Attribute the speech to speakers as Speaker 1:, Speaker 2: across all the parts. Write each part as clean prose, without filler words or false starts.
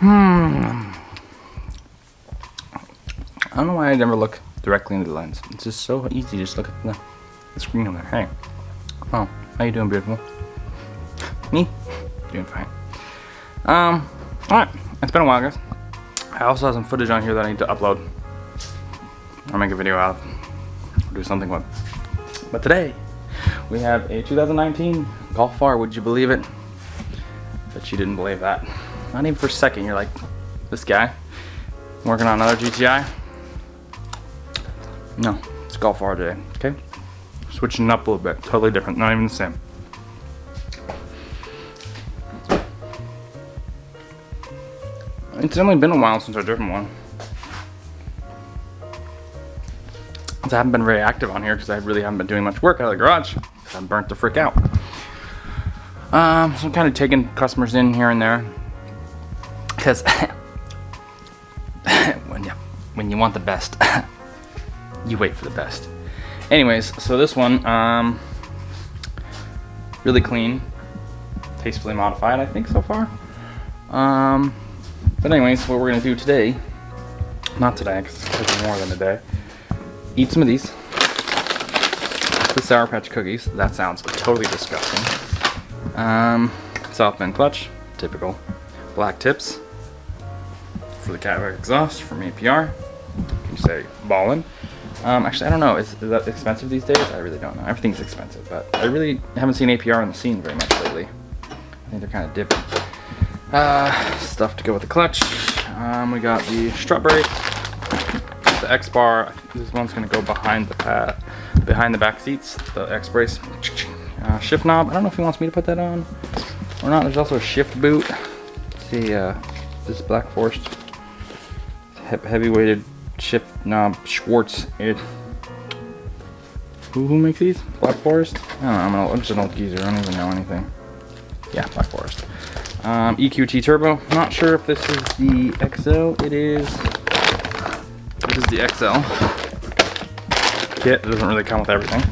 Speaker 1: I don't know why I never look directly into the lens. It's just so easy. Just look at the screen over there. Hey. Oh, how you doing, beautiful? Me? Doing fine. Alright. It's been a while, guys. I also have some footage on here that I need to upload. Or make a video out of. Or do something with. But today, we have a 2019 Golf R. Would you believe it? Bet you didn't believe that. Not even for a second. You're like, this guy working on another GTI? No, it's Golf R today. Okay? Switching it up a little bit. Totally different. Not even the same. It's only been a while since I've driven one. I haven't been very active on here because I really haven't been doing much work out of the garage. I'm burnt the frick out. So I'm kind of taking customers in here and there. Because when you want the best, you wait for the best. Anyways, so this one, really clean, tastefully modified, I think so far. But anyways, what we're gonna do today, not today, because it's taking more than a day. Eat some of these. The Sour Patch cookies. That sounds totally disgusting. South Bend clutch, typical. Black tips for the Cadillac exhaust from APR. You say ballin'. Actually, I don't know. Is that expensive these days? I really don't know. Everything's expensive, but I really haven't seen APR on the scene very much lately. I think they're kind of dipping. Stuff to go with the clutch. We got the strut brake, the X bar. This one's gonna go behind the back seats. The X brace, shift knob. I don't know if he wants me to put that on or not. There's also a shift boot. Let's see, this Black Forest heavy weighted shift knob Schwartz. Who makes these? Black Forest? I don't know. I'm just an old geezer. I don't even know anything. Yeah, Black Forest. EQT Turbo. Not sure if this is the XL. It is. This is the XL kit. It doesn't really come with everything.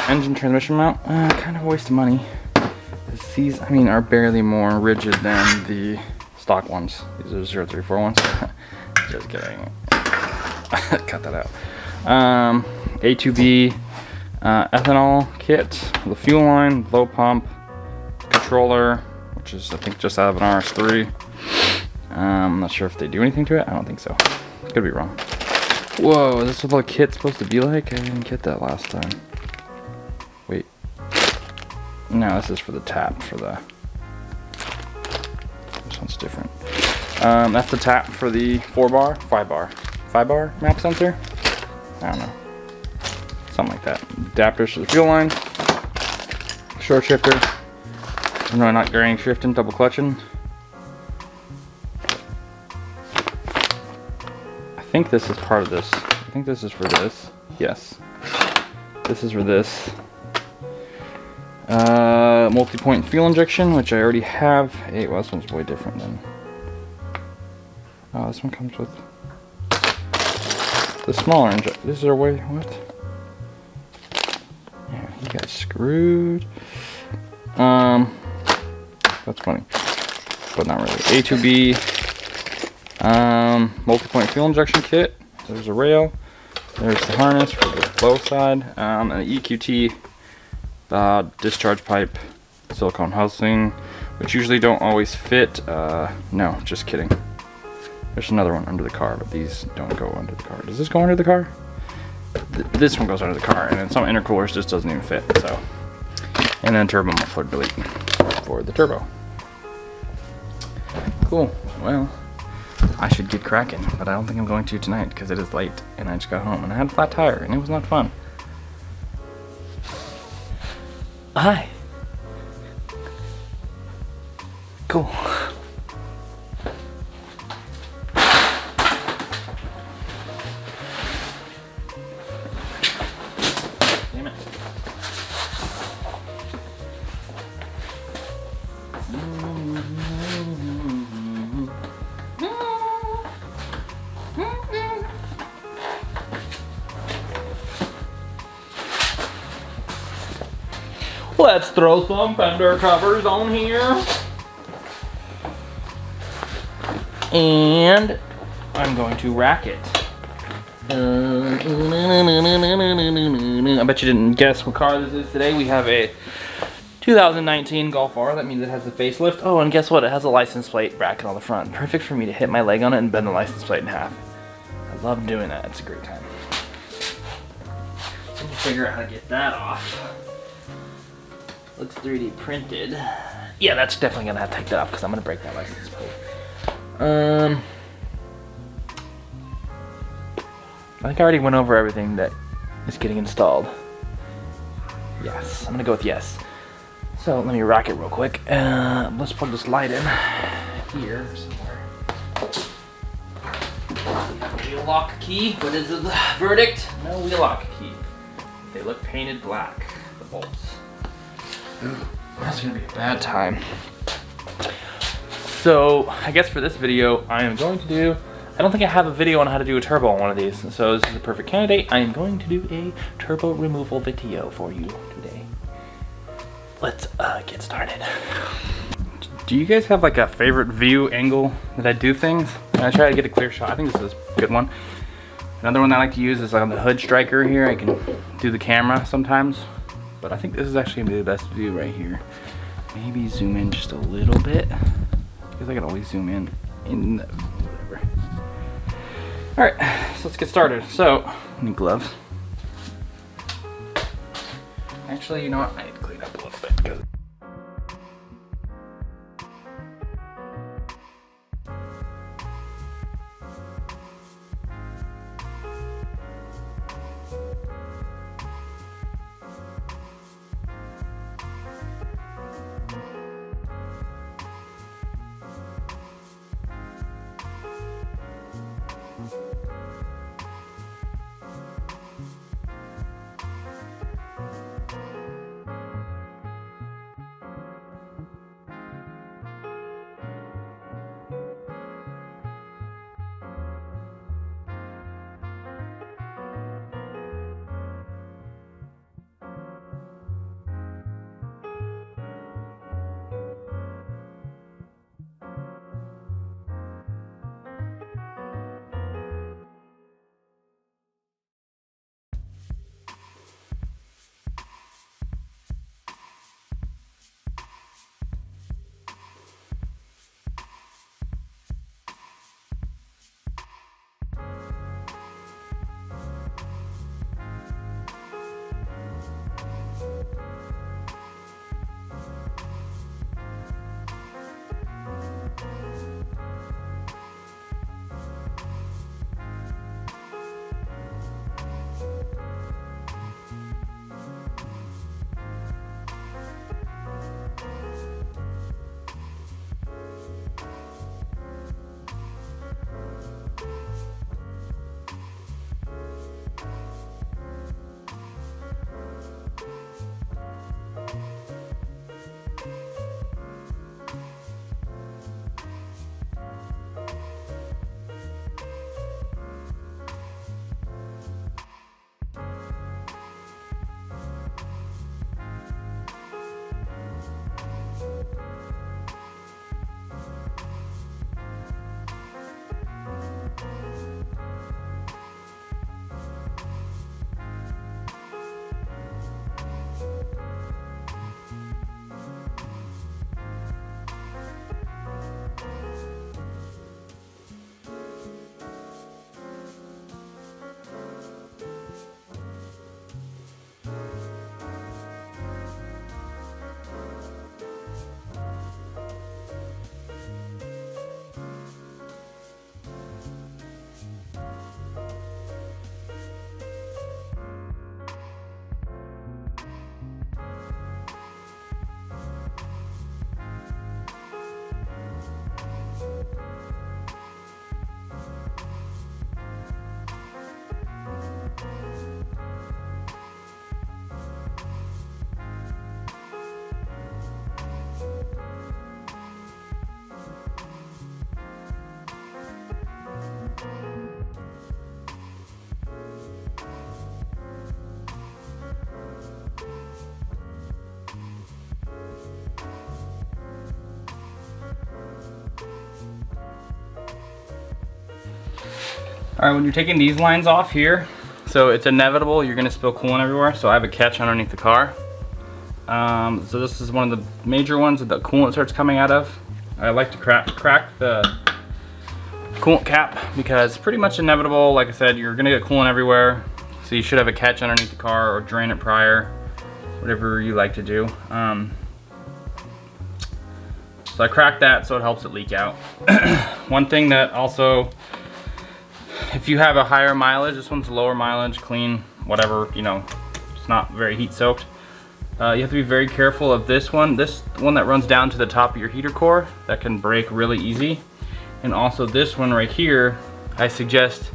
Speaker 1: Engine transmission mount. Kind of a waste of money. These, I mean, are barely more rigid than the stock ones. These are 034 ones. Just kidding. Cut that out. A2B ethanol kit. The fuel line, blow pump, controller, which is I think just out of an RS3. I'm not sure if they do anything to it. I don't think so. Could be wrong. Whoa, is this what the kit's supposed to be like? I didn't get that last time. Wait. No, this is for the tap for the. This one's different. That's the tap for the 5 bar map sensor. I don't know. Something like that. Adapters for the fuel line. Short shifter. No, not granny shifting, double clutching. I think this is part of this. I think this is for this. Yes. This is for this. Multi-point fuel injection, which I already have. Hey, well, this one's way different than. Oh, this one comes with the smaller injection. This is our way. What? Yeah, he got screwed. That's funny, but not really. A2B multi-point fuel injection kit. There's a rail. There's the harness for the low side. And the EQT discharge pipe silicone housing, which usually don't always fit. No, just kidding. There's another one under the car, but these don't go under the car. Does this go under the car? This one goes under the car, and then some intercoolers just doesn't even fit. So, and then turbo muffler delete for the turbo. Cool. Well, I should get cracking, but I don't think I'm going to tonight because it is late, and I just got home and I had a flat tire, and it was not fun. Hi. Cool. Damn it. Let's throw some fender covers on here. And I'm going to rack it. I bet you didn't guess what car this is today. We have a 2019 Golf R. That means it has a facelift. Oh, and guess what? It has a license plate bracket on the front. Perfect for me to hit my leg on it and bend the license plate in half. I love doing that. It's a great time. So we'll figure out how to get that off. Looks 3D printed. Yeah, that's definitely gonna have to take that off because I'm gonna break that license plate. I think I already went over everything that is getting installed. Yes, I'm gonna go with yes. So let me rack it real quick. Let's plug this light in here somewhere. Wheel lock key. What is the verdict? No wheel lock key. They look painted black, the bolts. That's gonna be a bad time. So I guess for this video, I am going to do, I don't think I have a video on how to do a turbo on one of these. So this is a perfect candidate. I am going to do a turbo removal video for you today. Let's get started. Do you guys have like a favorite view angle that I do things? I try to get a clear shot. I think this is a good one. Another one I like to use is on the hood striker here. I can do the camera sometimes, but I think this is actually gonna be the best view right here. Maybe zoom in just a little bit, because I can always zoom in whatever. All right, so let's get started. So, I need gloves. Actually, you know what? I need to clean up a little bit because All right, when you're taking these lines off here, so it's inevitable you're gonna spill coolant everywhere. So I have a catch underneath the car. So this is one of the major ones that the coolant starts coming out of. I like to crack the coolant cap because it's pretty much inevitable. Like I said, you're gonna get coolant everywhere. So you should have a catch underneath the car or drain it prior, whatever you like to do. So I cracked that so it helps it leak out. One thing that also, if you have a higher mileage, this one's lower mileage, clean, whatever, you know, it's not very heat soaked. You have to be very careful of this one that runs down to the top of your heater core, that can break really easy. And also this one right here, I suggest,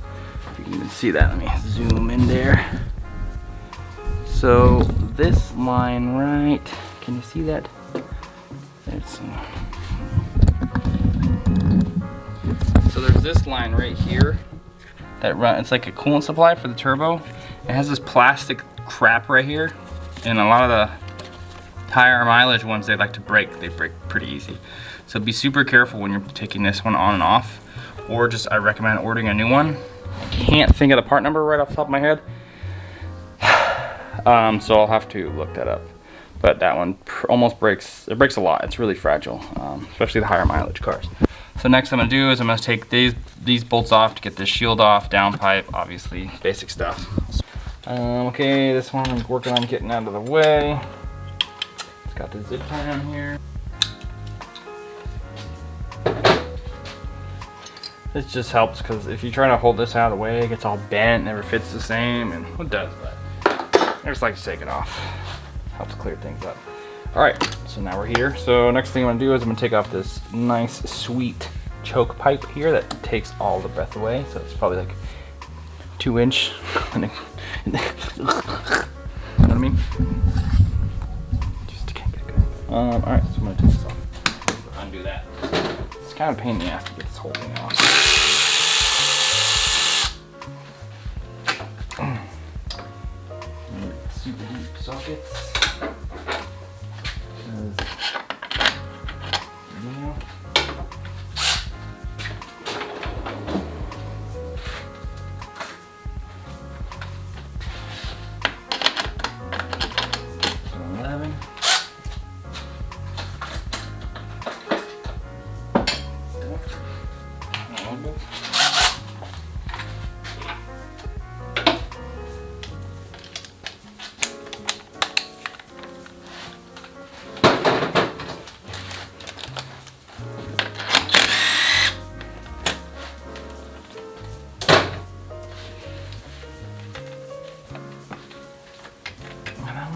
Speaker 1: if you can even see that, let me zoom in there. So this line right, can you see that? So there's this line right here that it's like a coolant supply for the turbo. It has this plastic crap right here, and a lot of the higher mileage ones, they like to break. They break pretty easy. So be super careful when you're taking this one on and off, or just I recommend ordering a new one. I can't think of the part number right off the top of my head, so I'll have to look that up. But that one almost breaks. It breaks a lot. It's really fragile, especially the higher mileage cars. So next I'm gonna do is I'm gonna take these bolts off to get this shield off, downpipe, obviously, basic stuff. Okay, this one I'm working on getting out of the way. It's got the zip tie on here. This just helps because if you try to hold this out of the way, it gets all bent, never fits the same, and what does that? I just like to take it off. Helps clear things up. All right, so now we're here. So next thing I'm gonna do is I'm gonna take off this nice, sweet choke pipe here that takes all the breath away. So it's probably like 2-inch. You know what I mean? Just can't get good. All right, so I'm gonna take this off. Undo that. It's kind of a pain in the ass to get this whole thing off. Super deep sockets.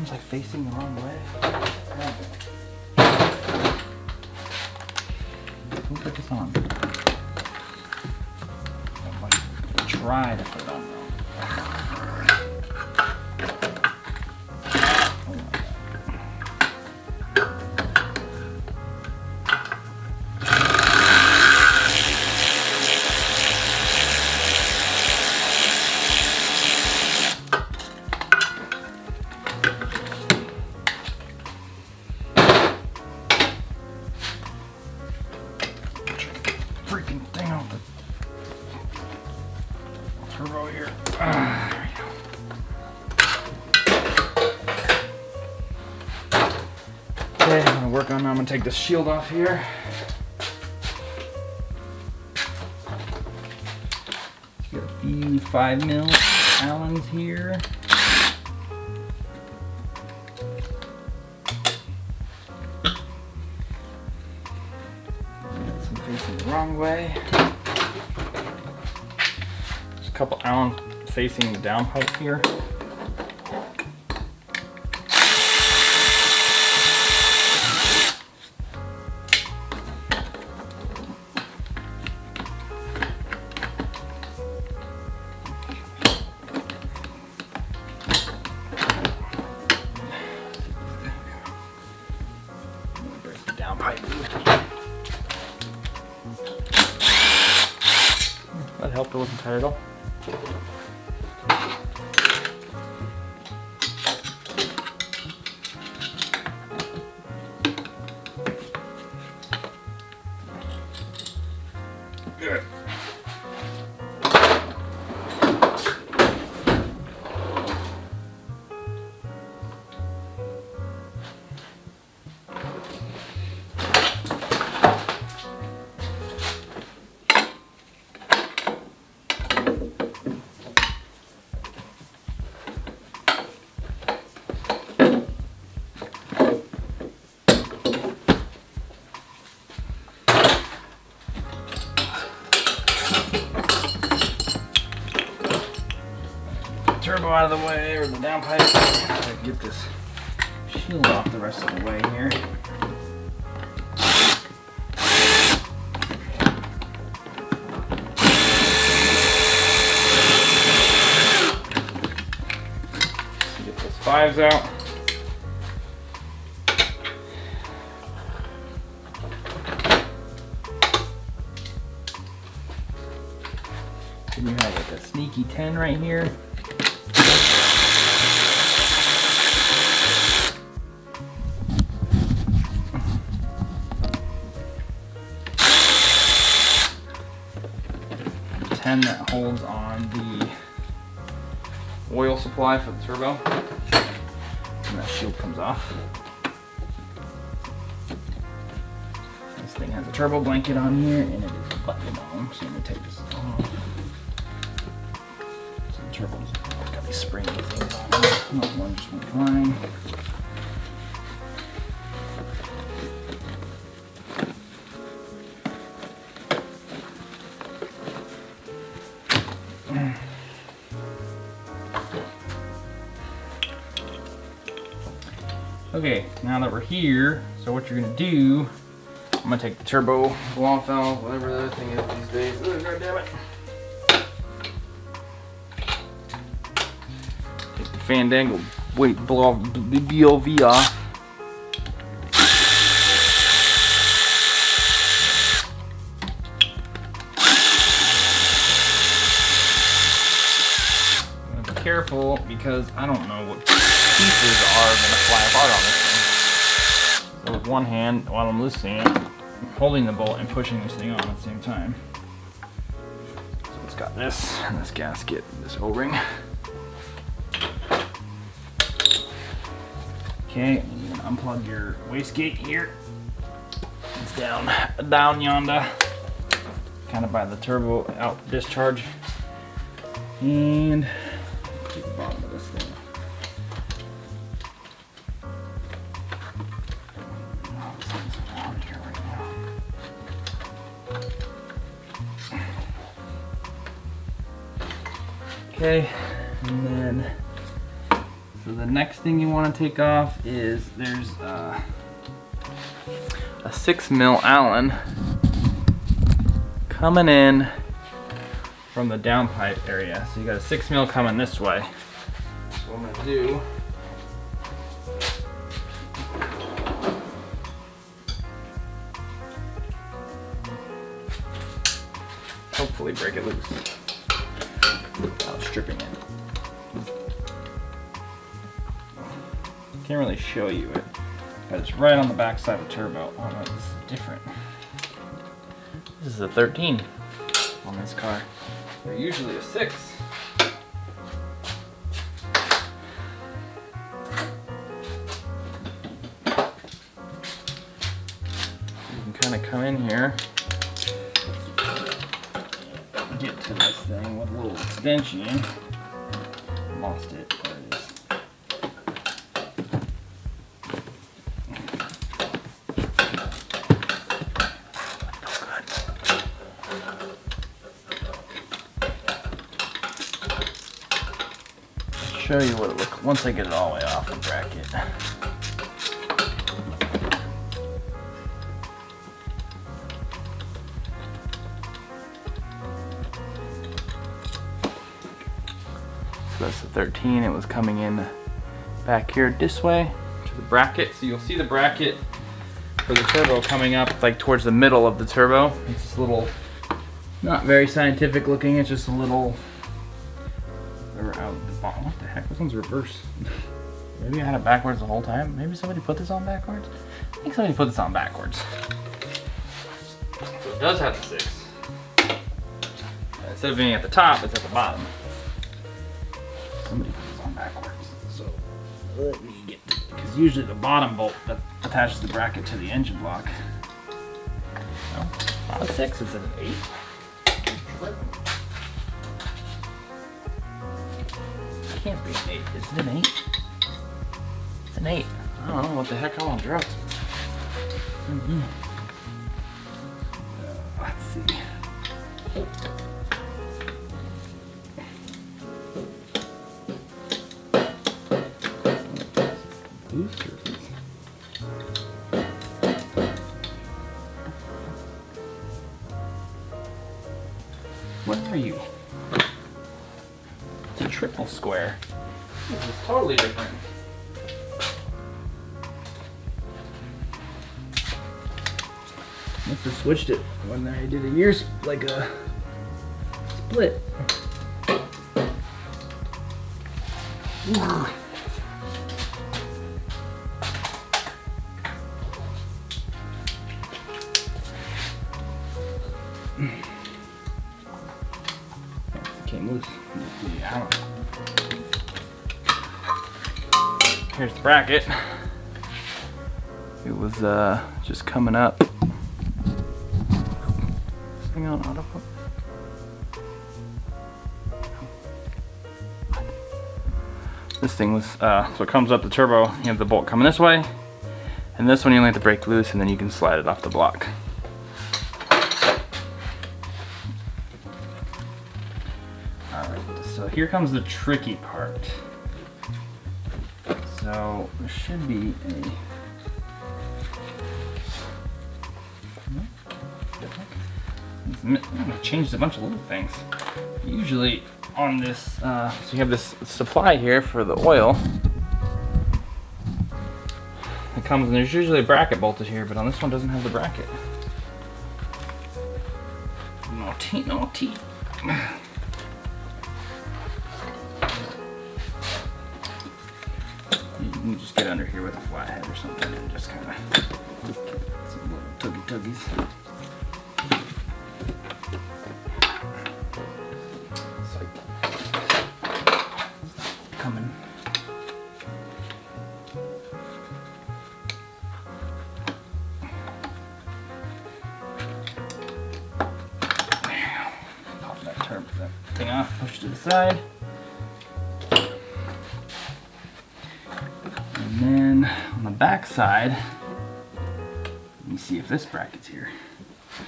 Speaker 1: Like facing the wrong way. Who put this on? I try to put it on though. Freaking thing off the turbo here. There we go. Okay, I'm gonna work on. I'm gonna take this shield off here. Got a few 5mm Allens here. Facing the wrong way. There's a couple Allen facing the downpipe here. Break the downpipe. That helped, it wasn't tight at all. Good. of the downpipe. Try to get this shield off the rest of the way here. Get those fives out. Then you have like a sneaky 10 right here. That holds on the oil supply for the turbo, and that shield comes off. This thing has a turbo blanket on here, and it is buttoned on, so I'm going to take this off. So the turbo's got these springy things on it. That one just went fine. Okay, now that we're here, so what you're gonna do, I'm gonna take the turbo blow off valve, whatever the other thing is these days. Oh, God damn it. Take the Fandangle, blow off the BOV off. I'm gonna be careful because I don't know what pieces are gonna fly apart on this thing. So with one hand, while I'm loosening it, I'm holding the bolt and pushing this thing on at the same time. So it's got this, and this gasket, and this O-ring. Okay, you're gonna unplug your wastegate here. It's down yonder, kind of by the turbo out discharge. And take the bottom of this thing. Okay, and then, so the next thing you want to take off is there's a 6mm Allen coming in from the downpipe area. So you got a 6mm coming this way. So what I'm going to do, hopefully break it loose without stripping it. Can't really show you it, but it's right on the back side of the turbo. Oh no, this is different. This is a 13 on this car. They're usually a 6. You can kind of come in here, get to this thing with a little extension. Lost it. There it is. I'll show you what it looks like once I get it all the way off the bracket. So that's the 13. It was coming in back here this way to the bracket. So you'll see the bracket for the turbo coming up like towards the middle of the turbo. It's this little, not very scientific looking, it's just a little, they're out the bottom. What the heck? This one's reverse. Maybe I had it backwards the whole time. Maybe somebody put this on backwards? I think somebody put this on backwards. So it does have the 6. Instead of being at the top, it's at the bottom. Somebody put this on backwards. So let me get to it, because usually the bottom bolt that attaches the bracket to the engine block. No, not a 6, it's an 8. It can't be an 8. Is it an 8? It's an 8. I don't know what the heck I want to drugs. Let's see. Where are you? It's a triple square. This is totally different. Must have switched it when I did a year's like a split. Came loose. Here's the bracket. It was just coming up. Hang on, autopilot. This thing was, so it comes up the turbo, you have the bolt coming this way, and this one you only have to break loose and then you can slide it off the block. Alright, so here comes the tricky part. So there should be a, I changed a bunch of little things. Usually on this, so you have this supply here for the oil. It comes, and there's usually a bracket bolted here, but on this one doesn't have the bracket. Naughty, naughty. You can just get under here with a flathead or something and just kind of some little tuggy-tuggies. Coming. Pop that thing off, push it to the side. And then on the back side, let me see if this bracket's here.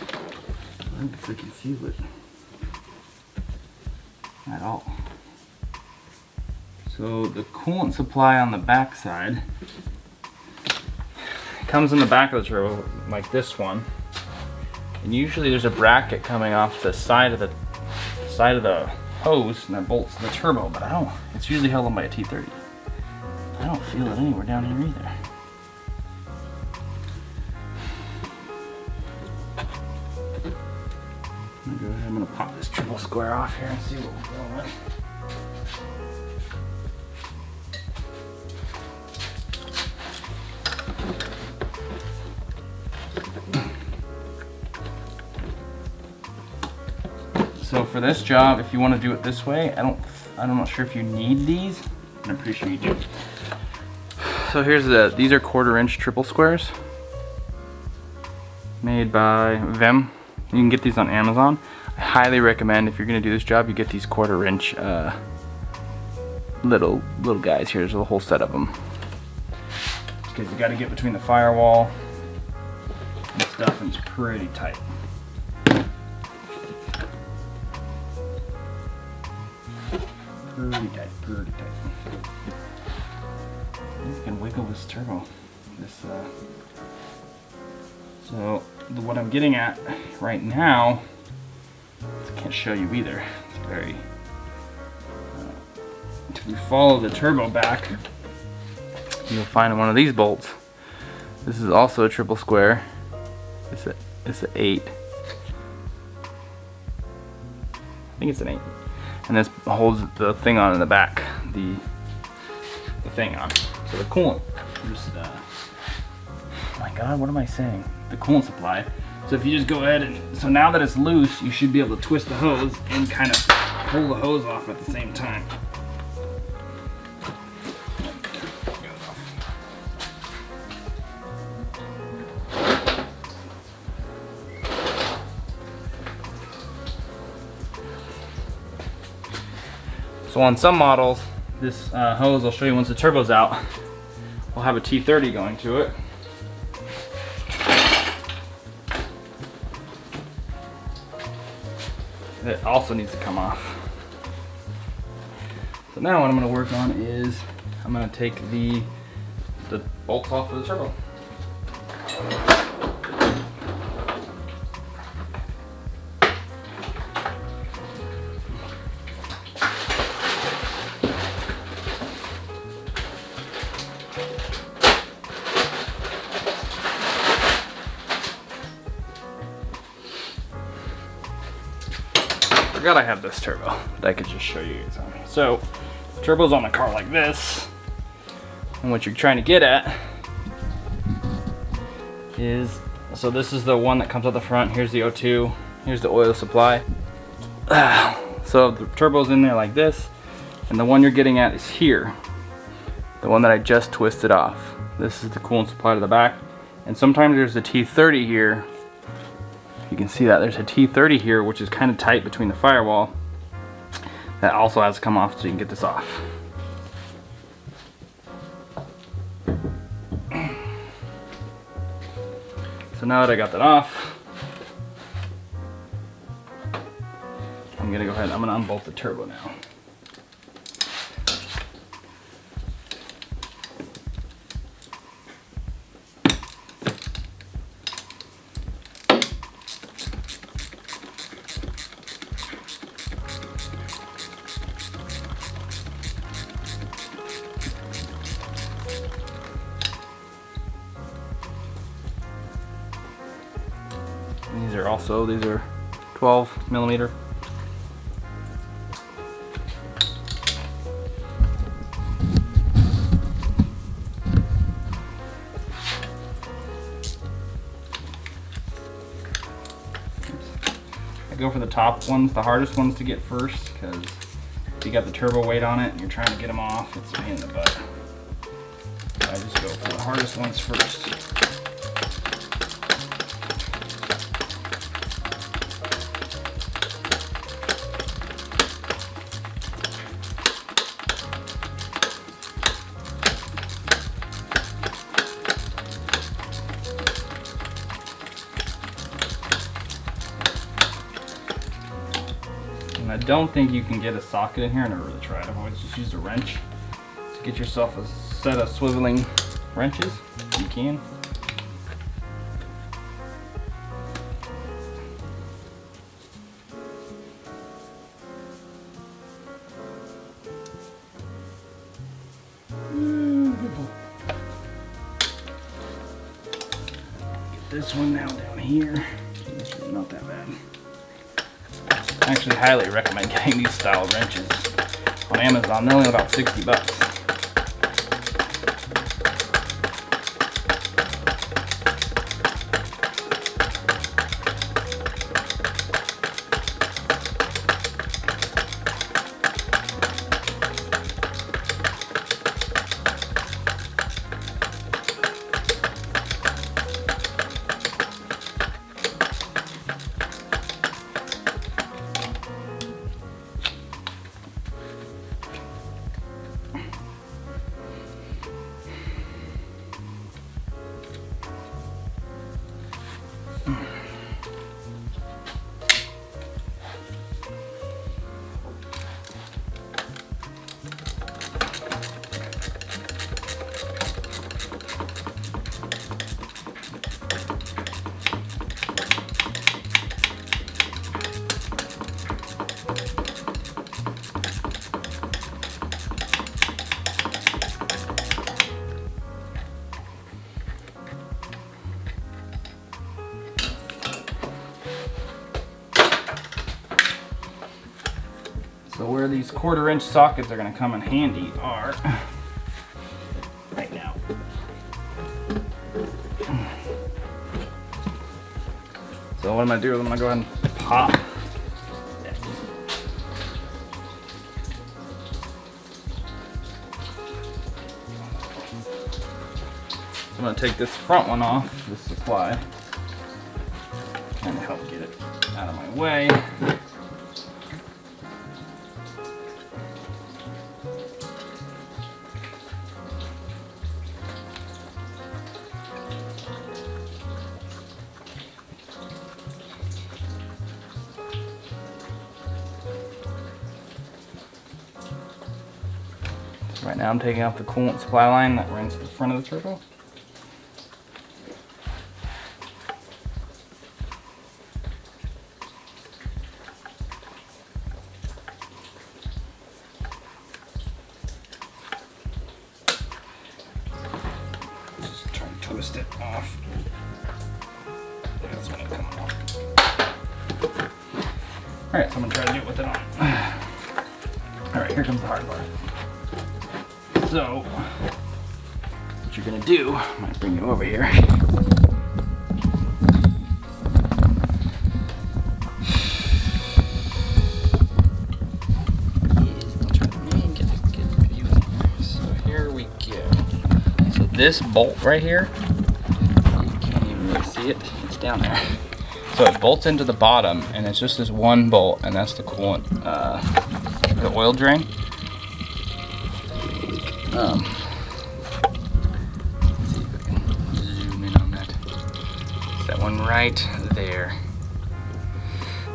Speaker 1: I don't freaking feel it at all. So the coolant supply on the back side comes in the back of the turbo like this one, and usually there's a bracket coming off the side of the hose and that bolts the turbo, but I don't. It's usually held on by a T30. I don't feel it anywhere down here either. I'm gonna pop this triple square off here and see what we're going with. So for this job, if you want to do it this way, I'm not sure if you need these, and I'm pretty sure you do. So here's these are 1/4" triple squares made by Vem. You can get these on Amazon. I highly recommend, if you're gonna do this job, you get these 1/4" little guys here. There's a whole set of them. Because you got to get between the firewall and stuff, and it's pretty tight. Pretty tight, pretty tight. You can wiggle this turbo. So what I'm getting at right now, I can't show you either. It's very. If you follow the turbo back, you'll find one of these bolts. This is also a triple square. It's an 8. I think it's an 8. And this holds the thing on in the back, the thing on. So the coolant, my God, what am I saying? The coolant supply. So if you just go ahead and, so now that it's loose, you should be able to twist the hose and kind of pull the hose off at the same time. So on some models, this hose, I'll show you once the turbo's out, will have a T30 going to it. It also needs to come off. So now what I'm going to work on is, I'm going to take the bolts off of the turbo. forgot I have this turbo that I could just show you guys on. So, turbo's on a car like this, and what you're trying to get at is, so this is the one that comes out the front. Here's the O2. Here's the oil supply. So the turbo's in there like this, and the one you're getting at is here. The one that I just twisted off. This is the coolant supply to the back. And sometimes there's a T30 here. You can see that there's a T30 here, which is kind of tight between the firewall. That also has to come off so you can get this off. So now that I got that off, I'm gonna go ahead and I'm gonna unbolt the turbo now. These are 12 millimeter. I go for the top ones, the hardest ones to get first, because if you got the turbo weight on it and you're trying to get them off, it's a pain in the butt. So I just go for the hardest ones first. I don't think you can get a socket in here. I never really tried. I've always just used a wrench to get yourself a set of swiveling wrenches. You can. Get this one now down here. This is not that bad. I actually highly recommend getting these style wrenches on Amazon. They're only about 60 bucks. So where these 1/4 inch sockets are going to come in handy are right now. So what I'm going to do is I'm going to go ahead and pop. I'm going to take this front one off, this supply, and help get it out of my way. Right now I'm taking off the coolant supply line that runs to the front of the turbo. Just try to twist it off. That's when it comes off. Alright, so I'm gonna try to do it with it on. Alright, here comes the hard part. So, what you're gonna do, I'm gonna bring you over here. This bolt right here, you can't even really see it, it's down there. So it bolts into the bottom, and it's just this one bolt, and that's the coolant, the oil drain. Let's see if I can zoom in on that. It's that one right there.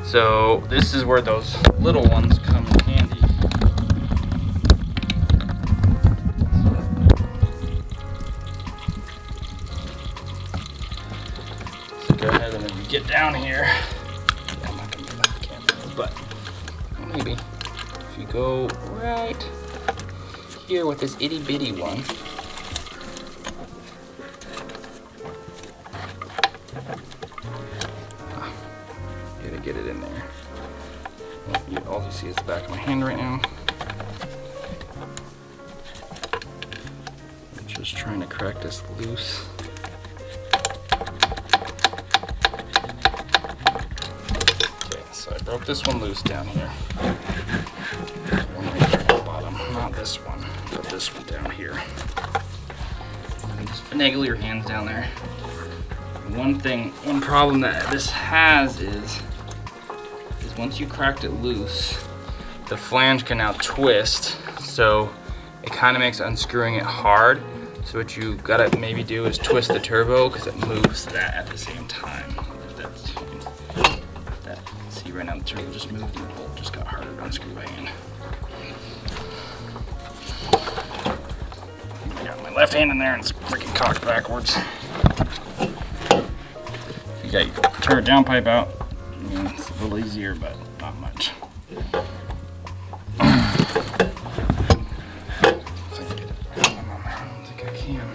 Speaker 1: So this is where those little ones come in handy. Go ahead and then you get down here. I'm not gonna get that camera, but maybe if you go right here with this itty bitty one, gotta get it in there. All you see is the back of my hand right now. I'm just trying to crack this loose. Broke this one loose down here. One right there at the bottom. Not this one, but this one down here. And just finagle your hands down there. One problem that this has is once you cracked it loose, the flange can now twist. So it kind of makes unscrewing it hard. So what you gotta maybe do is twist the turbo because it moves that at the same time. Right now the turbo just moved and the bolt just got harder to unscrew by hand. I got my left hand in there and it's freaking cocked backwards. If you got your turret downpipe out, I mean, it's a little easier, but not much. If I can get it down, I don't think I can.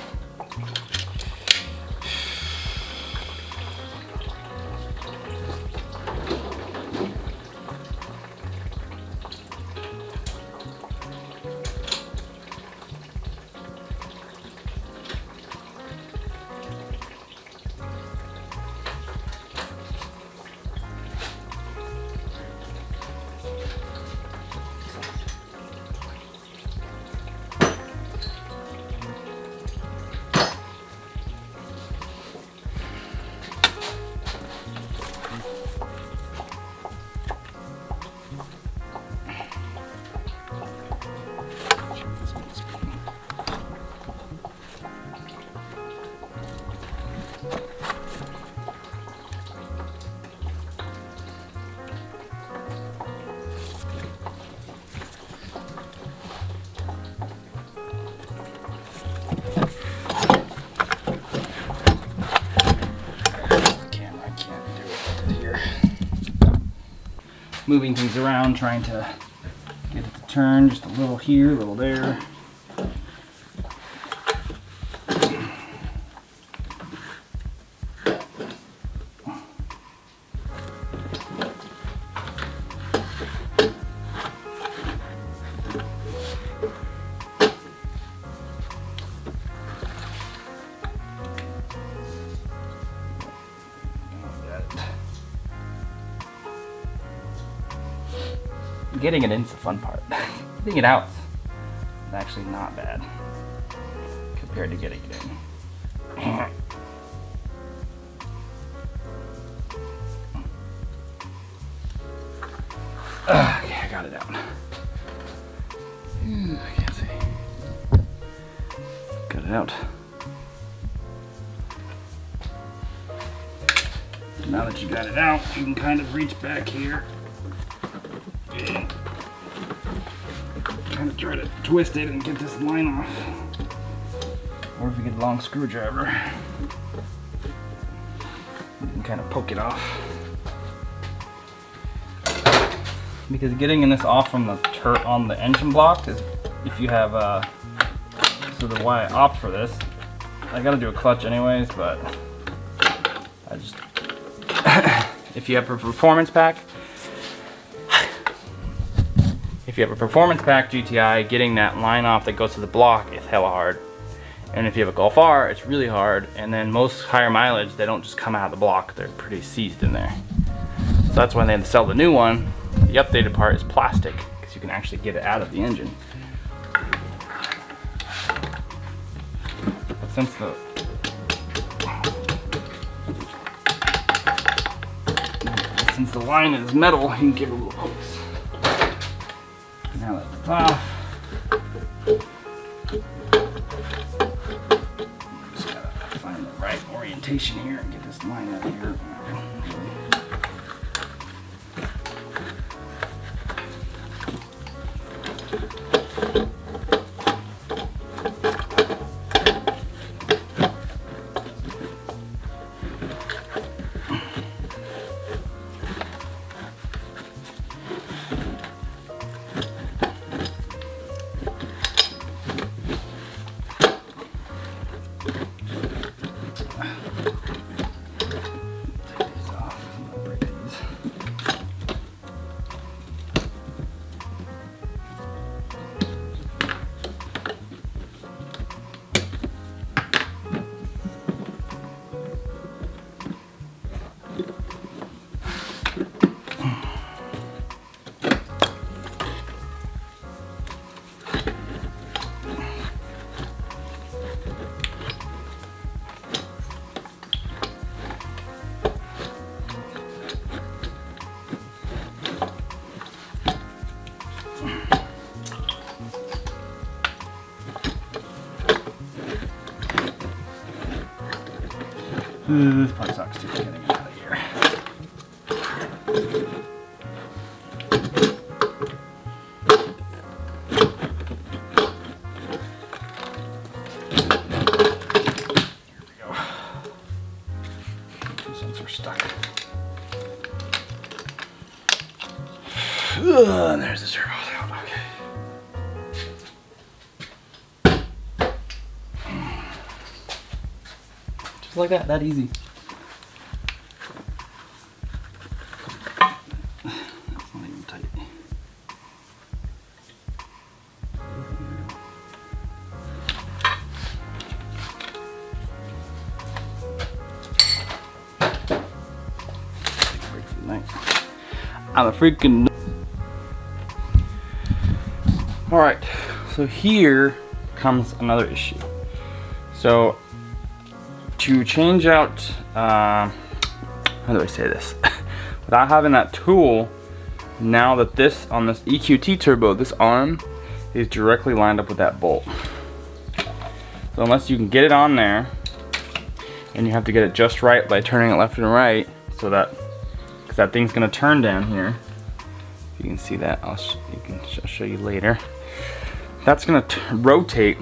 Speaker 1: Moving things around, trying to get it to turn just a little here, a little there. Getting it in's the fun part. Getting it out is actually not bad compared to getting it in. Okay, I got it out. I can't see. Got it out. Now that you got it out, you can kind of reach back here and kind of try to twist it and get this line off. Or if you get a long screwdriver, you can kind of poke it off. Because getting in this off from the on the engine block is, if you have so the why I opt for this, I gotta do a clutch anyways, but I just if you have a performance pack, If you have a performance pack GTI, getting that line off that goes to the block is hella hard. And if you have a Golf R, it's really hard. And then most higher mileage, they don't just come out of the block. They're pretty seized in there. So that's when they sell the new one. The updated part is plastic, because you can actually get it out of the engine. But since the line is metal, you can give it a little pokes. Now that it's off, just gotta find the right orientation here and get this line out of here. This part sucks too, getting it out of here. Here we go. Two cents are stuck. And there's the servo out. Okay. Just like that, that easy. That's not even tight. I'm a freaking. Alright, so here comes another issue. So to change out, how do I say this? Without having that tool, now that this, on this EQT turbo, this arm is directly lined up with that bolt. So unless you can get it on there, and you have to get it just right by turning it left and right, so that, because that thing's gonna turn down here. If you can see that, I'll show you later. That's gonna rotate,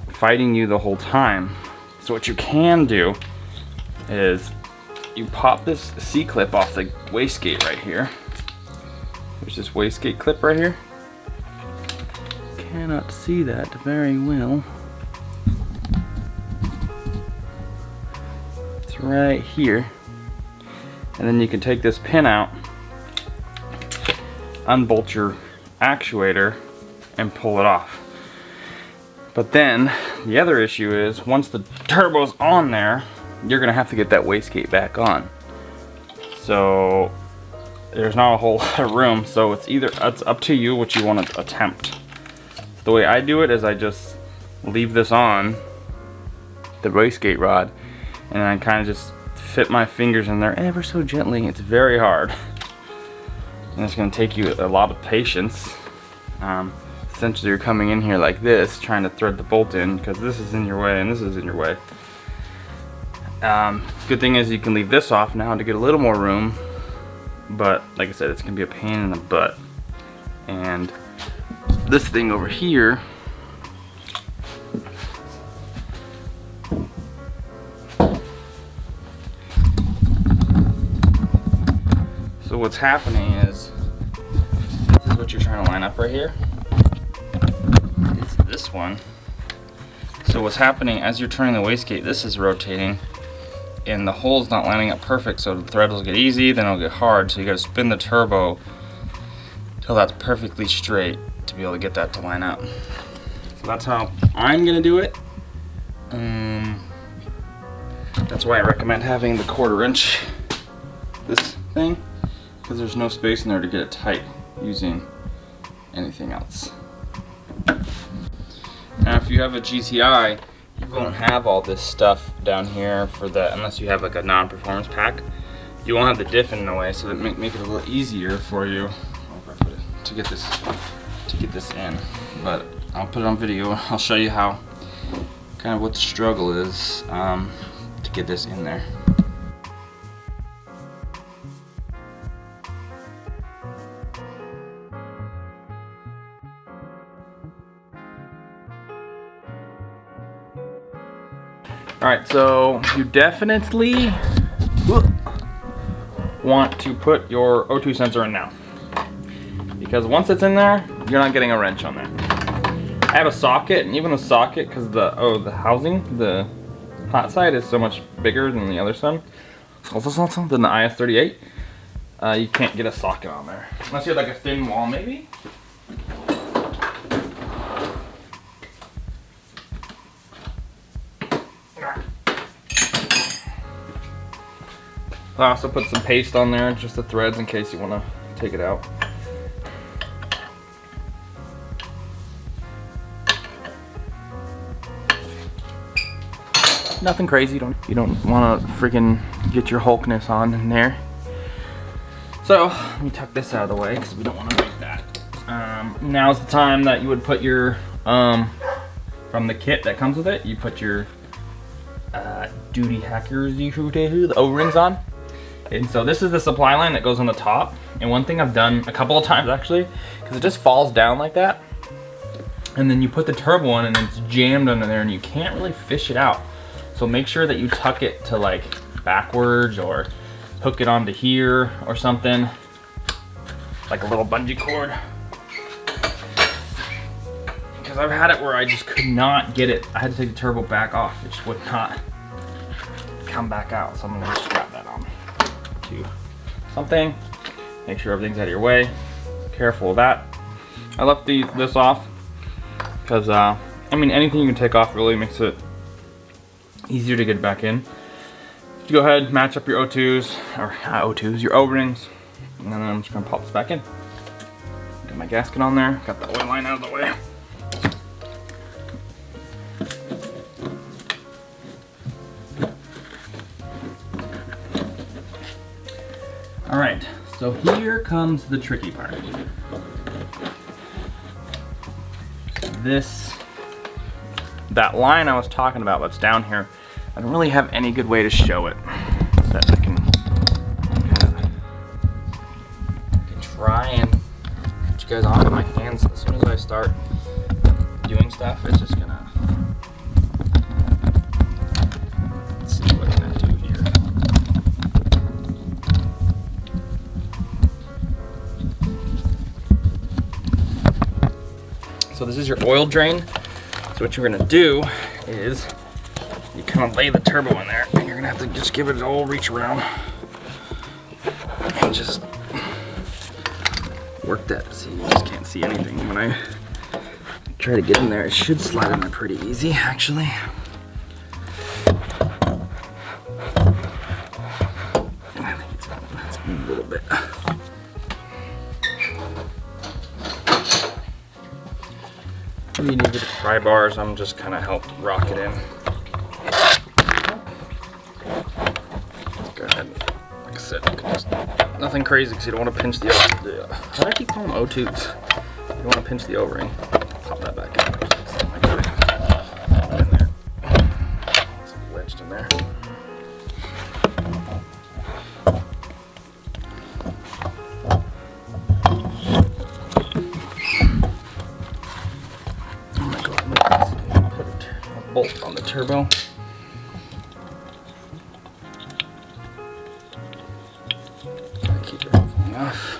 Speaker 1: fighting you the whole time. So what you can do is you pop this C-clip off the wastegate right here. There's this wastegate clip right here. Cannot see that very well. It's right here. And then you can take this pin out, unbolt your actuator, and pull it off. But then the other issue is once the turbo's on there, you're gonna have to get that wastegate back on. So there's not a whole lot of room. So it's up to you what you want to attempt. So the way I do it is I just leave this on the wastegate rod, and I kind of just fit my fingers in there ever so gently. It's very hard, and it's gonna take you a lot of patience. Essentially you're coming in here like this, trying to thread the bolt in, because this is in your way and this is in your way. Good thing is you can leave this off now to get a little more room, but like I said, it's gonna be a pain in the butt. And this thing over here, so what's happening is, this is what you're trying to line up right here. It's this one. So what's happening as you're turning the wastegate, this is rotating and the hole's not lining up perfect, so the thread will get easy, then it'll get hard, so you gotta spin the turbo till that's perfectly straight. to be able to get that to line up. So that's how I'm gonna do it. That's why I recommend having the 1/4 inch, this thing, because there's no space in there to get it tight using anything else. Now if you have a GTI, you won't have all this stuff down here for the, unless you have like a non-performance pack. You won't have the diff in the way, so that make it a little easier for you to get this in. But I'll put it on video. I'll show you how, kind of what the struggle is to get this in there. All right, so you definitely want to put your O2 sensor in now, because once it's in there, you're not getting a wrench on there. I have a socket, and even the socket, because the housing, the hot side is so much bigger than the other side, than the is38. You can't get a socket on there unless you have like a thin wall, maybe. I also put some paste on there, just the threads, in case you want to take it out. Nothing crazy. You don't want to freaking get your Hulkness on in there. So let me tuck this out of the way because we don't want to break that. Now's the time that you would put your from the kit that comes with it. You put your duty hackers, the O-rings on. And so this is the supply line that goes on the top. And one thing I've done a couple of times actually, because it just falls down like that. And then you put the turbo on and it's jammed under there and you can't really fish it out. So make sure that you tuck it to like backwards or hook it onto here or something. Like a little bungee cord. Because I've had it where I just could not get it. I had to take the turbo back off. It just would not come back out. So I'm gonna just strap that on to something. Make sure everything's out of your way. Careful of that. I left this off because I mean, anything you can take off really makes it easier to get back in. You go ahead, match up your O2s, or O2s, your O-rings, and then I'm just gonna pop this back in. Get my gasket on there, got the oil line out of the way. All right, so here comes the tricky part. That line I was talking about that's down here, I don't really have any good way to show it. That I can try and get you guys off of my hands. As soon as I start doing stuff, it's just gonna, let's see what can I do here. So this is your oil drain. So what you're gonna do is you kind of lay the turbo in there, and you're gonna have to just give it a whole reach around and just work that. See, you just can't see anything. When I try to get in there, it should slide in there pretty easy, actually. I think it's a little bit. If you need to pry bars, I'm just kind of help rock it in. Go ahead. Like I said, you can just, nothing crazy because you don't want to pinch the how do I keep calling them O2s? You don't want to pinch the O-ring. Pop that back in. In there. It's wedged in there. Bolt on the turbo. Keep it off.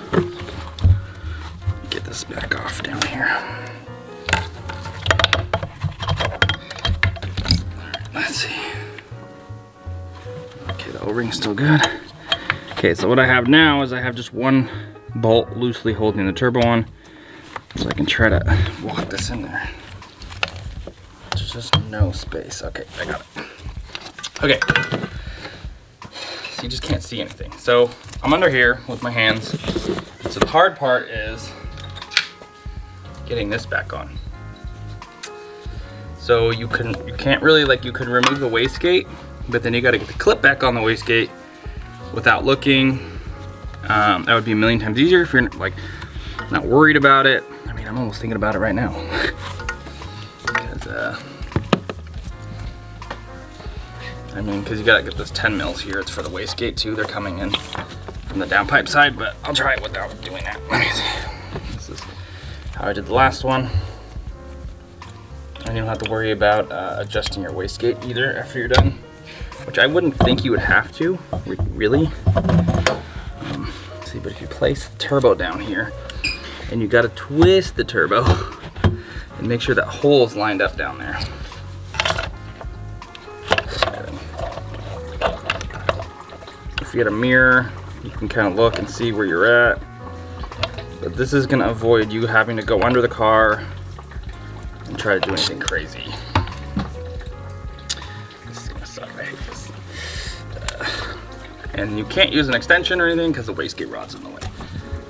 Speaker 1: Get this back off down here. Let's see. Okay, the O-ring's still good. Okay, so what I have now is I have just one bolt loosely holding the turbo on. So I can try to walk this in there. There's just no space. Okay, I got it. Okay. So you just can't see anything. So I'm under here with my hands. So the hard part is getting this back on. So you can't really, like, you could remove the wastegate, but then you got to get the clip back on the wastegate without looking. That would be a million times easier if you're like not worried about it. I mean, I'm almost thinking about it right now. Because you gotta get this 10 mils here. It's for the wastegate too. They're coming in from the downpipe side, but I'll try it without doing that. Let me see. This is how I did the last one. And you don't have to worry about adjusting your wastegate either after you're done, which I wouldn't think you would have to, really. See, but if you place the turbo down here, and you gotta twist the turbo and make sure that hole is lined up down there. If you get a mirror, you can kind of look and see where you're at. But this is gonna avoid you having to go under the car and try to do anything crazy. This is gonna suck, I hate this. And you can't use an extension or anything because the wastegate rod's in the way.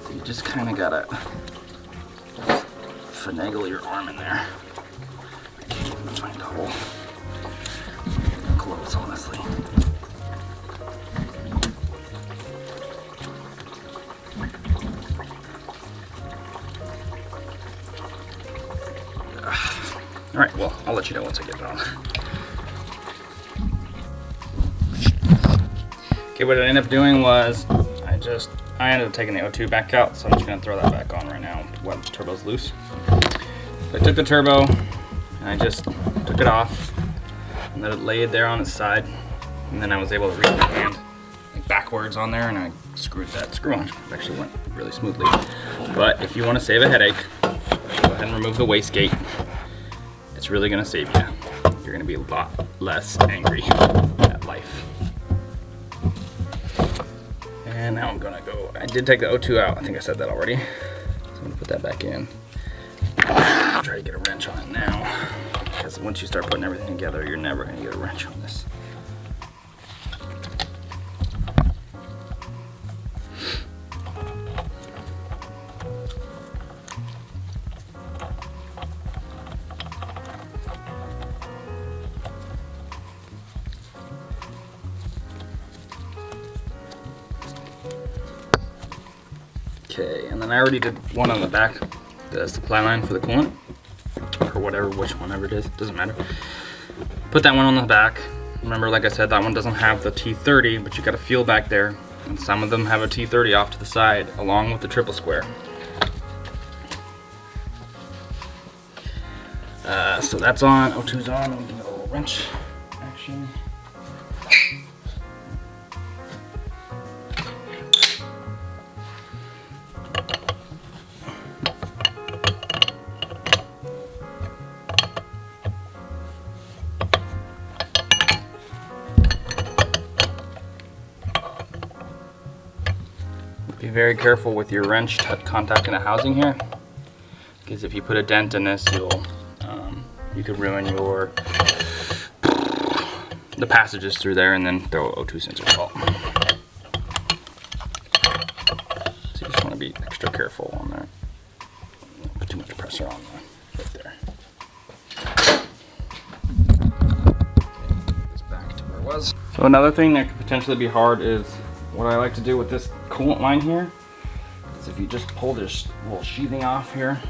Speaker 1: So you just kind of gotta finagle your arm in there. I can't even find a hole. Close, honestly. All right, well, I'll let you know once I get it on. Okay, what I ended up doing was I ended up taking the O2 back out, so I'm just gonna throw that back on right now while the turbo's loose. So I took the turbo and I just took it off and let it lay there on its side, and then I was able to reach my hand like backwards on there and I screwed that screw on. It actually went really smoothly. But if you want to save a headache, go ahead and remove the wastegate. It's really gonna save you. You're gonna be a lot less angry at life. And now I'm gonna go, I did take the O2 out, I think I said that already. So I'm gonna put that back in. Try to get a wrench on it now, because once you start putting everything together, you're never gonna get a wrench on this. Okay, and then I already did one on the back, the supply line for the coolant, or whatever, whenever it is, doesn't matter. Put that one on the back. Remember, like I said, that one doesn't have the T30, but you gotta feel back there, and some of them have a T30 off to the side, along with the triple square. So that's on, O2's on, I'm gonna give it a little wrench action. Be very careful with your wrench contacting the housing here, because if you put a dent in this, you could ruin the passages through there and then throw O2 sensor fault. So you just want to be extra careful on that. Don't put too much pressure on right there. This back to where it was. So another thing that could potentially be hard is what I like to do with this coolant line here is if you just pull this little sheathing off here,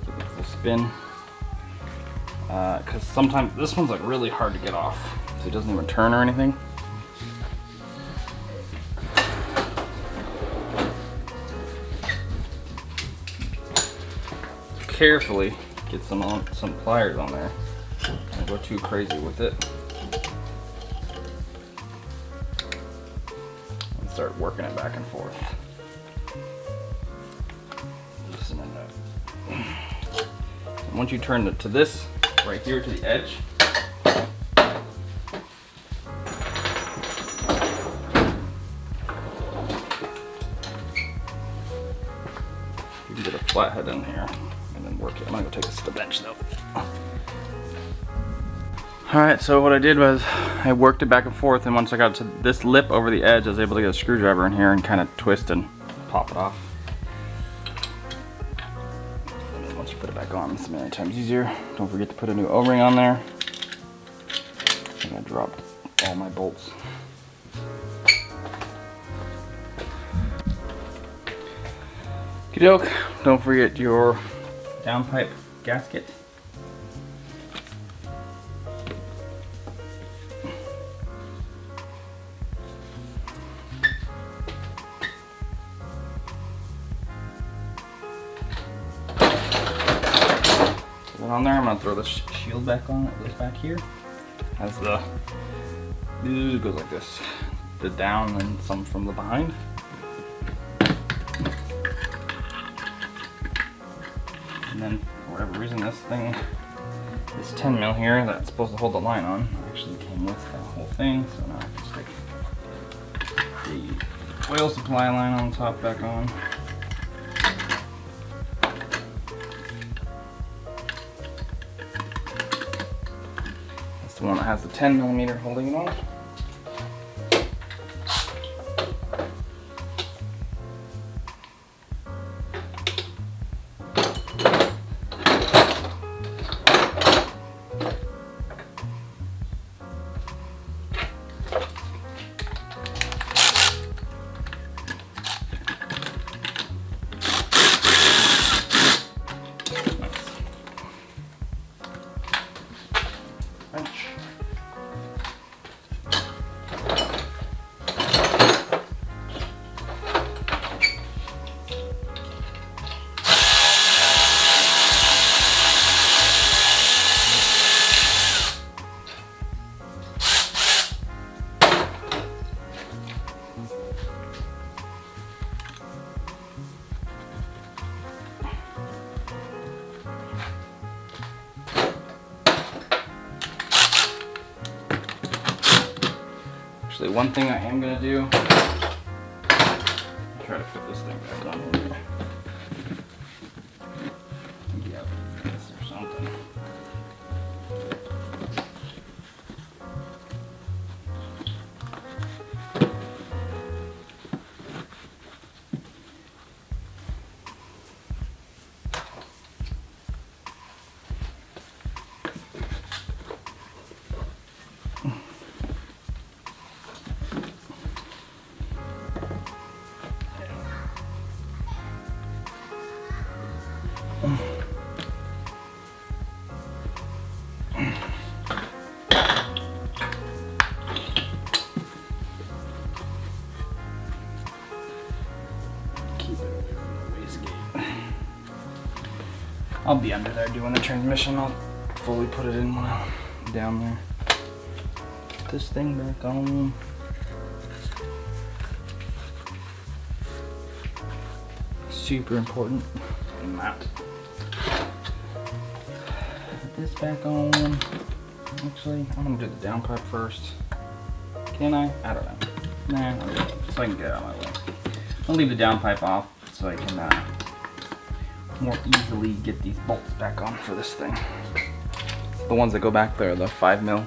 Speaker 1: give it a little spin, because sometimes this one's like really hard to get off, so it doesn't even turn or anything. Carefully get some pliers on there. Don't go too crazy with it. Start working it back and forth. Loosening it up. And once you turn it to this, right here to the edge, you can get a flathead in here and then work it. I'm gonna go take this to the bench though. Alright, so what I did was I worked it back and forth, and once I got to this lip over the edge, I was able to get a screwdriver in here and kind of twist and pop it off. And then once you put it back on, it's a million times easier. Don't forget to put a new O-ring on there. I think I dropped all my bolts. Okey-doke, don't forget your downpipe gasket. On there, I'm gonna throw this shield back on. It goes back here. Has the it goes like this, the down and some from the behind. And then for whatever reason, this thing, this 10 mil here that's supposed to hold the line on, actually came with the whole thing. So now I can stick the oil supply line on top back on. The one that has the 10 millimeter holding it on. Actually, one thing I am gonna do, try to fit this thing back on here. Yep, this or something. I'll be under there doing the transmission. I'll fully put it in when I'm down there. Put this thing back on. Super important. And that. Put this back on. Actually, I'm gonna do the downpipe first. Can I? I don't know. Nah, I'll do it so I can get it out of my way. I'll leave the downpipe off so I can more easily get these bolts back on for this thing. The ones that go back there are the 5 mil,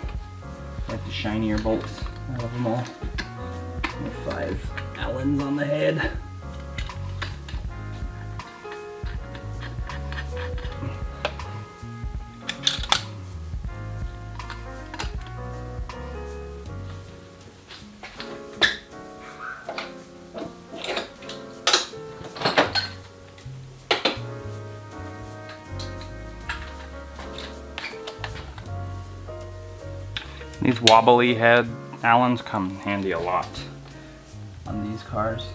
Speaker 1: like the shinier bolts. I love them all. The 5 Allens on the head. These wobbly head Allens come in handy a lot on these cars.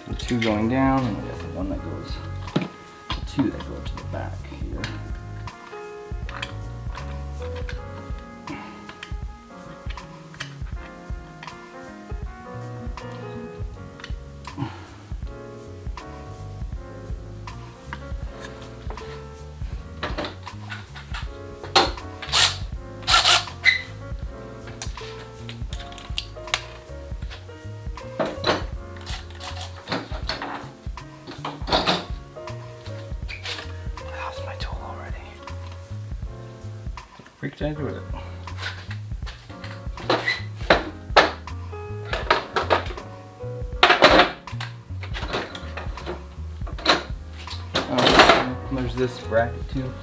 Speaker 1: The 2 going down, and we got the one that goes, the 2 that go to the back here. can I do with it? Oh, there's this bracket too.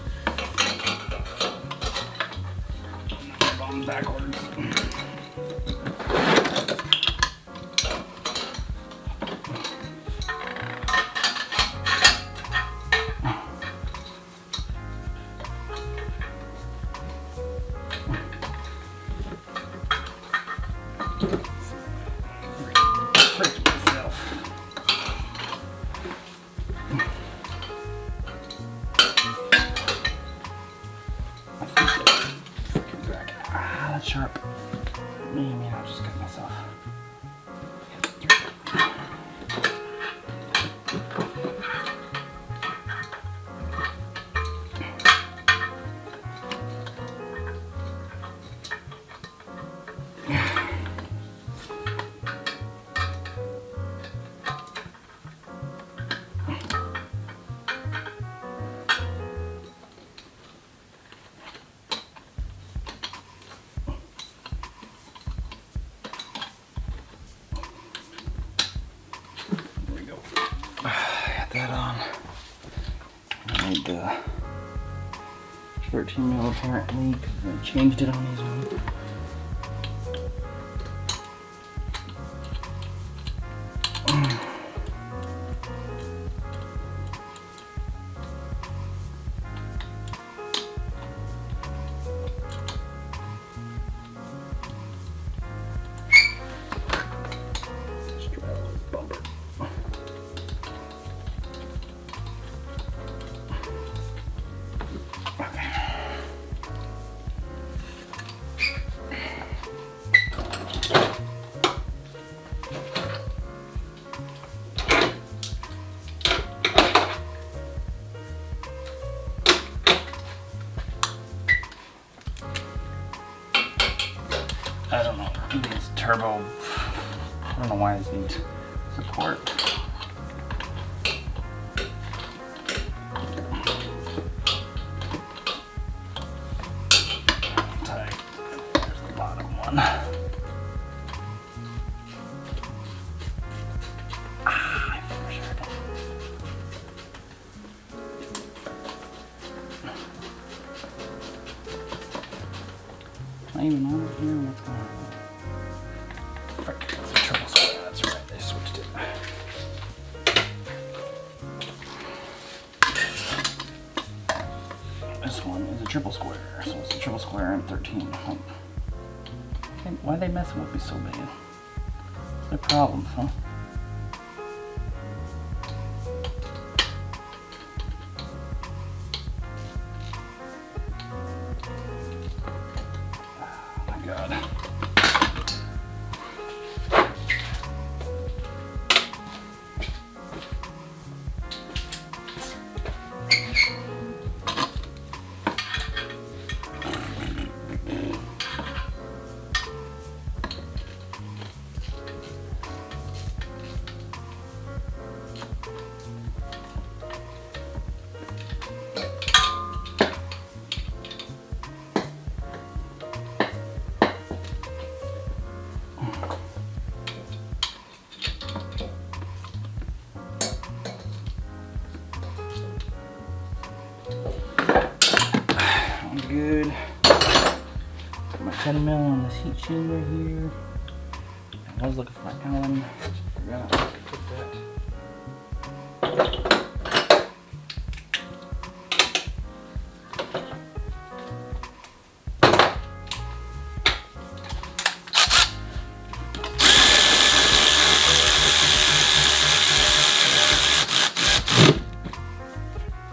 Speaker 1: On backwards. Sharp. Maybe I'll just cut myself. That on. I made the 13 mil apparently because I changed it on these ones. I don't know, these turbo, I don't know why these need support. Tight. There's the bottom one. I for sure don't. Am I even on it here? What's going on? Frick, it's a triple square. That's right, they switched it. This one is a triple square, so it's a triple square and 13. Why are they messing with me so bad? What's their problems, huh? God. Good. Put my 10 mil on this heat chamber here. I was looking for my Allen. Forgot to put that.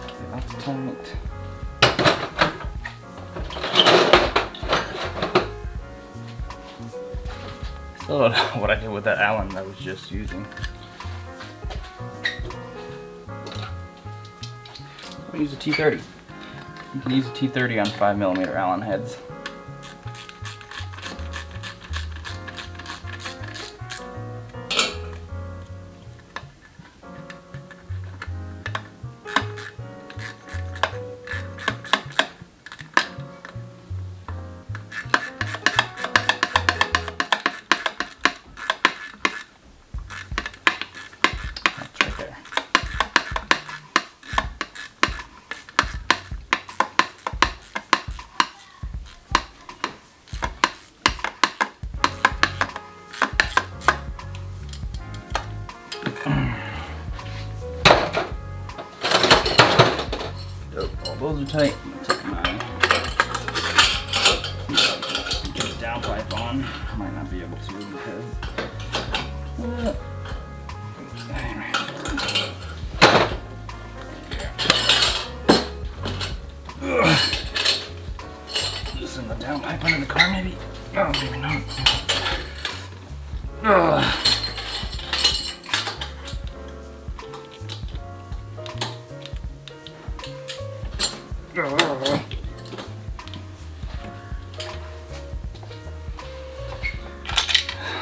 Speaker 1: Okay, that's tight. Still don't know what I did with that Allen I was just using. I'm gonna use a T30. You can use a T30 on 5mm Allen heads. holes are tight. I'm gonna take my get the downpipe on. I might not be able to because loosen the downpipe under the car, maybe. Oh, maybe not. Ugh.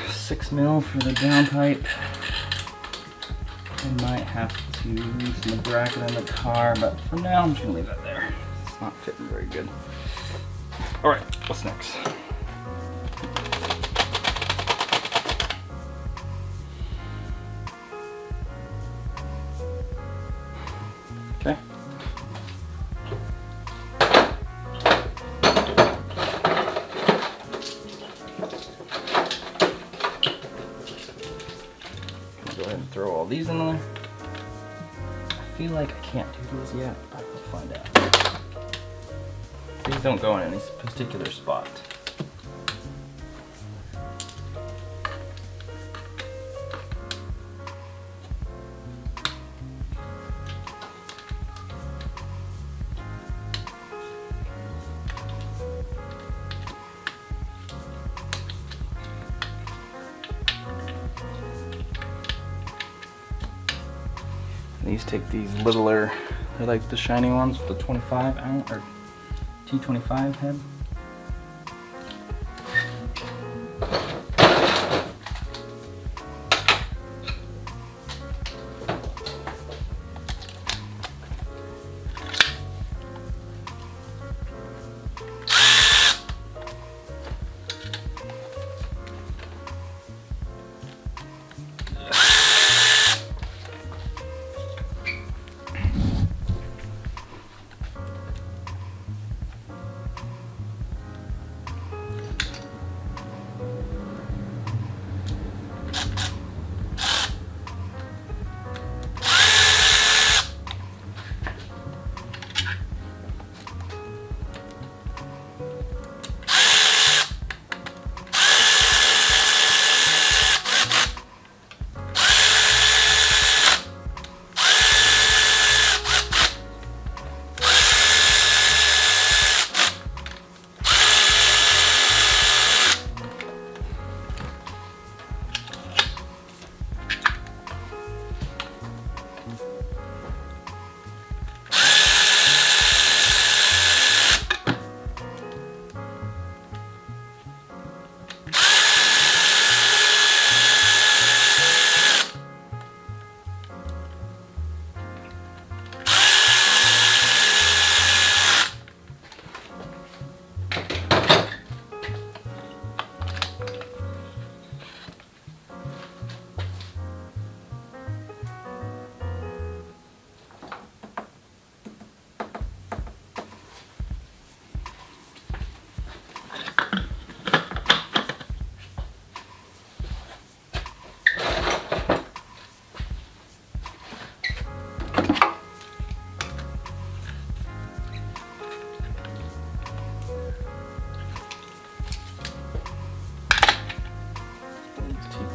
Speaker 1: 6 mil for the downpipe. I might have to loosen the bracket in the car, but for now I'm just gonna leave that there. It's not fitting very good. All right, what's next? Okay. Go ahead and throw all these in there. I feel like I can't do these yet, but we'll find out. These don't go in any particular spot. These take these littler, they're like the shiny ones with the 25 ounce or T25 head.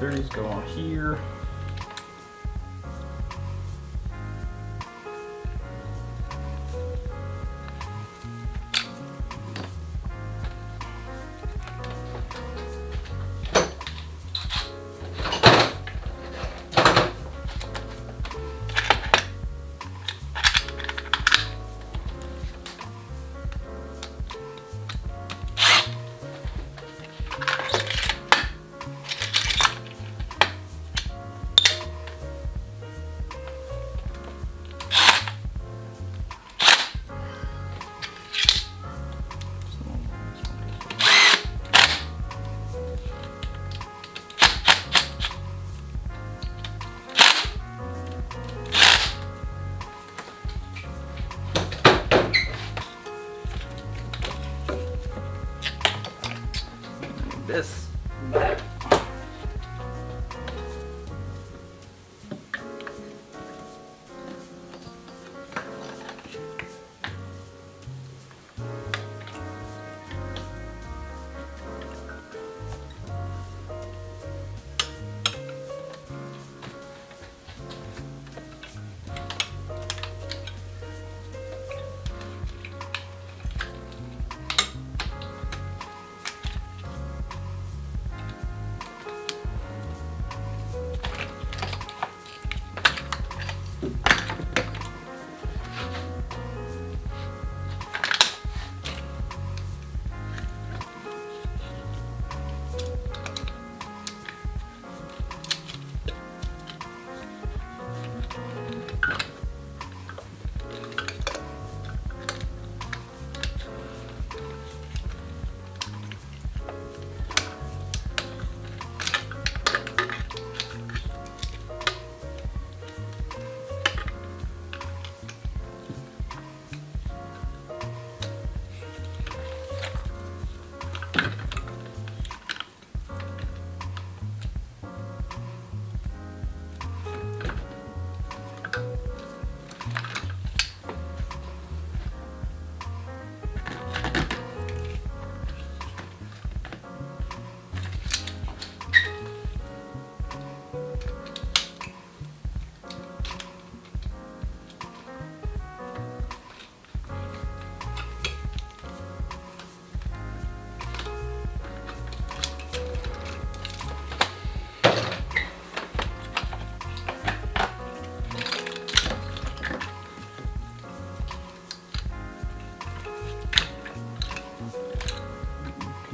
Speaker 1: T30s go on here.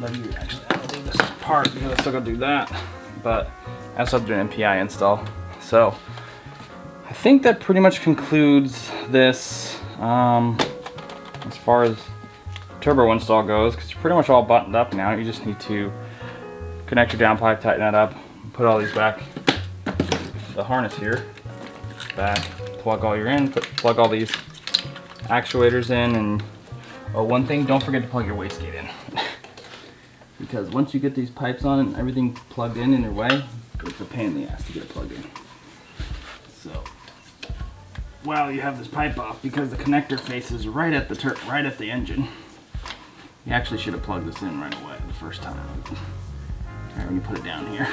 Speaker 1: Actually, I'll leave this part because I still gotta do that. But I also have to do an MPI install. So I think that pretty much concludes this as far as turbo install goes, because you're pretty much all buttoned up now. You just need to connect your downpipe, tighten that up, put all these back, the harness here, back, plug all your in, plug all these actuators in, and one thing, don't forget to plug your wastegate in. Because once you get these pipes on and everything plugged in your way, it's a pain in the ass to get it plugged in. So while you have this pipe off, because the connector faces right at the engine, you actually should have plugged this in right away the first time. Right when you put it down here.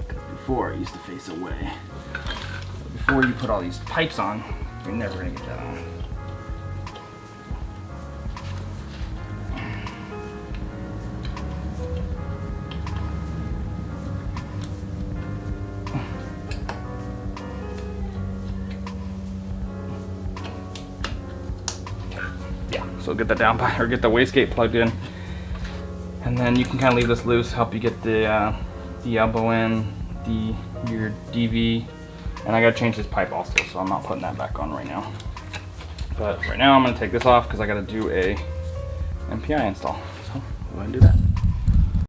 Speaker 1: Because before it used to face away. But before you put all these pipes on, you're never gonna get that on. So get the downpipe or get the wastegate plugged in, and then you can kind of leave this loose, help you get the elbow in, your DV, and I gotta change this pipe also, so I'm not putting that back on right now. But right now I'm gonna take this off because I gotta do a MPI install. So go ahead and do that.